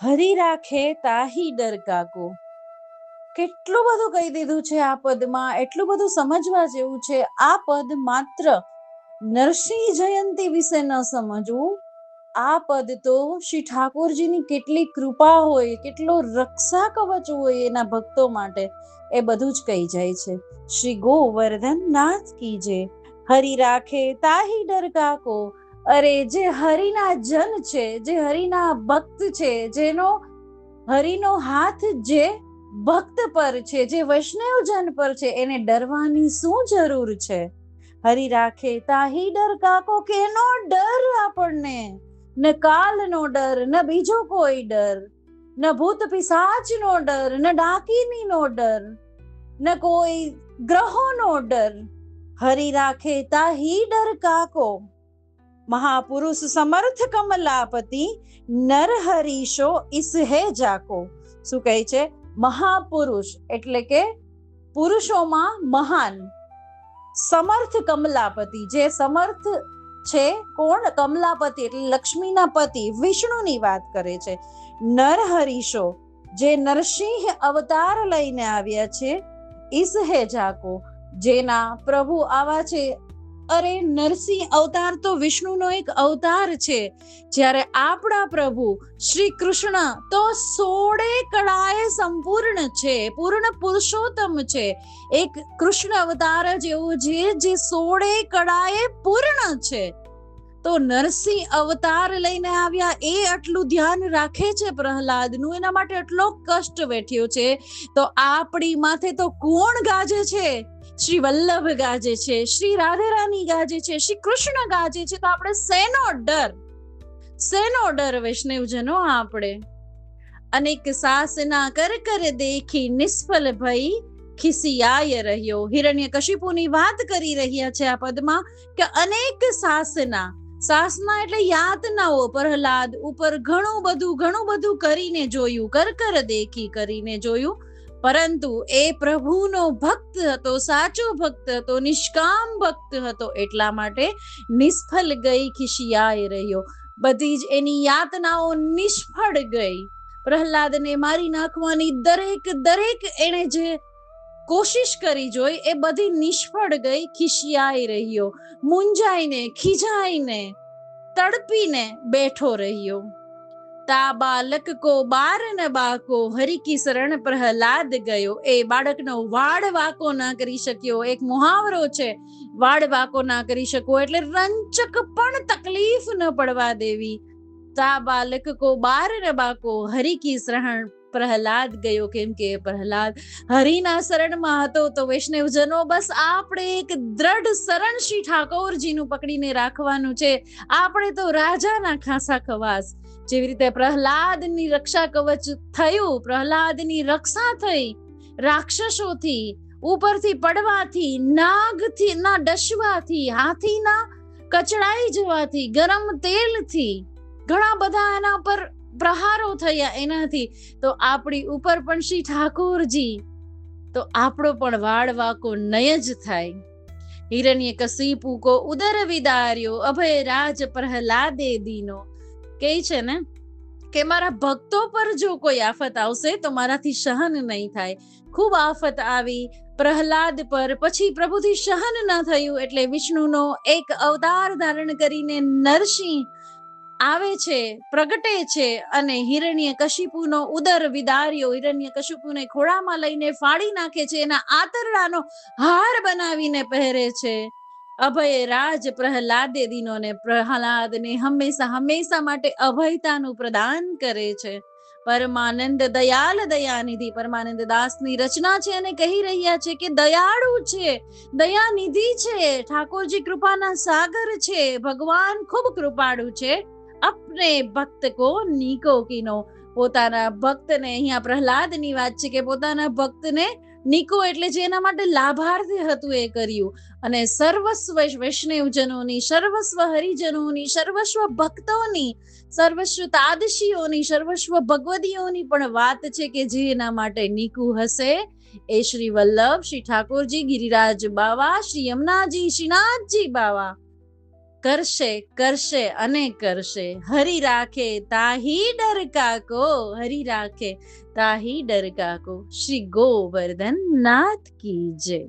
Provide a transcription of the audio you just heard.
હરી રાખે તાહી ડર કાકો. કેટલું બધું કહી દીધું છે આ પદમાં, એટલું બધું સમજવા જેવું છે. આ પદ માત્ર નરસિંહ જયંતી વિશે ન સમજવું, આ પદ તો શ્રી ઠાકોરજીની કેટલી કૃપા હોય, કેટલો રક્ષા કવચ હોય એના ભક્તો માટે, એ બધું જ કહી જાય છે. શ્રી ગોવર્ધન નાથ કી જય. હરી રાખે તાહી ડર કાકો. અરે જે હરિના જન છે, જે હરિના ભક્ત છે, જેનો હરિનો હાથ જે ભક્ત પર છે, જે વૈષ્ણવજન પર છે, એને ડરવાની શું જરૂર છે? હરી રાખે તાહી ડર કાકો. કેનો ડર આપણને? ન કાલનો ડર, ન બીજો કોઈ ડર, ન ભૂત પિશાચનો ડર, ન ડાકીનીનો ડર, ન કોઈ ગ્રહોનો ડર. હરી રાખે તાહી ડર કાકો. મહાપુરુષ સમર્થ કમલાપતિ, નરહરીશો ઇસહે જાકો. શું કહે છે? મહાપુરુષ એટલે કે પુરુષોમાં મહાન, સમર્થ કમલાપતિ, જે સમર્થ છે. કોણ? કમલાપતિ એટલે લક્ષ્મીના પતિ, વિષ્ણુની વાત કરે છે. નરહરીશો, જે નરસિંહ અવતાર લઈને આવ્યા છે. ઇસહે જાકો, જેના પ્રભુ આવા છે. અરે નરસિંહ અવતાર તો વિષ્ણુનો એક અવતાર છે. જ્યારે આપણા પ્રભુ શ્રી કૃષ્ણ તો 16 કળાએ સંપૂર્ણ છે, પૂર્ણ પુરુષોત્તમ છે. એક કૃષ્ણ અવતાર જ એવું છે જે 16 કળાએ પૂર્ણ છે. તો નરસિંહ અવતાર લઈને આવ્યા, એ આટલું ધ્યાન રાખે છે પ્રહલાદનું, એના માટે આટલો કષ્ટ વેઠ્યો છે. તો આપણી માથે તો કોણ ગાજે છે? શ્રી વલ્લભ ગાજે છે, શ્રી રાધે રાની ગાજે છે, શ્રી કૃષ્ણ ગાજે છે. તો આપણે શેનો ડર? શેનો ડર વૈષ્ણવજનો? આપણે અનેક સાસના કર કર દેખી નિષ્ફળ ભઈ ખિસિયાય રહ્યો. હિરણ્યકશિપુની વાત કરી રહ્યા છે આ પદમાં કે અનેક સાસના, સાસના એટલે યાતનાઓ, પ્રહલાદ ઉપર ઘણું બધું કરીને જોયું, કર કર દેખી કરીને જોયું, પરંતુ એ પ્રભુનો ભક્ત હતો, સાચો ભક્ત હતો, નિષ્કામ ભક્ત હતો, એટલા માટે નિષ્ફળ ગઈ, ખિસિયાય રહ્યો. બધી જ એની યાતનાઓ નિષ્ફળ ગઈ. પ્રહલાદને મારી નાખવાની દરેક એને જે કોશિશ કરી જોઈ, એ બધી નિષ્ફળ ગઈ, ખિસિયાઈ રહ્યો, મૂંઝાઈને, ખીજાઈને, તડપીને બેઠો રહ્યો. તા બાલક કો બાર ન બાકો, હરિ કી શરણ પ્રહલાદ ગયો. એ બાળકનો વાડ વાકો ના કરી શક્યો. એક મુહાવરો છે, વાડ વાકો ના કરી શકો એટલે રંચક પણ તકલીફ ન પડવા દેવી. તા બાલક કો બાર ન બાકો, હરિ કી શરણ પ્રહલાદ ગયો. કેમ કે પ્રહલાદ હરિના શરણમાં હતો. તો વૈષ્ણવજનો બસ આપણે એક દ્રઢ શરણ શ્રી ઠાકોરજીનું પકડીને રાખવાનું છે. આપણે તો રાજાના ખાસા ખવાસ. જેવી રીતે પ્રહલાદની રક્ષા કવચ થયું, પ્રહલાદની રક્ષા થઈ રાક્ષસોથી, ઉપરથી પડવાથી, નાગથી ના ડસવાથી, હાથીના કચડાઈ જવાથી, ગરમ તેલથી, ઘણા બધા એના પર પ્રહારો થયા એનાથી. તો આપણી ઉપર પણ શ્રી ઠાકોરજી, તો આપણો પણ વાળ વાકો નય જ થાય. હિરણ્યકશિપુ કો ઉદર વિદાર્યો, અભય રાજ પ્રહલાદે દીનો. કહે છે ને કે મારા ભક્તો પર જો કોઈ આફત આવશે તો મારાથી સહન નહીં થાય. ખૂબ આફત આવી પ્રહલાદ પર, પછી પ્રભુથી સહન ન થયું એટલે વિષ્ણુનો એક અવતાર ધારણ કરીને નરસિંહ આવે છે, પ્રગટે છે, અને હિરણ્યકશિપુનો ઉદર વિદાર્યો, હિરણ્યકશિપુને ખોળામાં લઈને ફાડી નાખે છે, એના આંતરડાનો હાર બનાવીને પહેરે છે. અભય રાજ પ્રહલાદે દીનોને, પ્રહલાદને હંમેશા માટે અભયતાનું પ્રદાન કરે છે. પરમાનંદ દયાલ દયાનિધિ, પરમાનંદ દાસની રચના છે અને કહી રહ્યા છે કે દયાળુ છે, દયાનિધિ છે, ઠાકોરજી કૃપાના સાગર છે, ભગવાન ખૂબ કૃપાળુ છે. અપને ભક્ત કો નીકો કીનો, પોતાના ભક્તને, અહીંયા પ્રહલાદની વાત છે કે પોતાના ભક્તને નીકો એટલે જે એના માટે લાભાર્થી હતું એ કર્યું. અને સર્વસ્વ વૈષ્ણવજનોની, સર્વસ્વ હરિજનોની, સર્વસ્વ ભક્તોની, સર્વસ્વ તાદશીઓની, સર્વસ્વ ભગવદીઓની પણ વાત છે કે જે એના માટે નીકુ હશે એ શ્રી વલ્લભ, શ્રી ઠાકોરજી, ગિરિરાજ બાવા, શ્રી યમુનાજી, શ્રીનાથજી બાવા, કરશે કરશે અને કરશે, હરી રાખે તાહી ડર કાકો, હરી રાખે તાહી ડર કાકો. શ્રી ગોવર્ધન નાથ કી જય.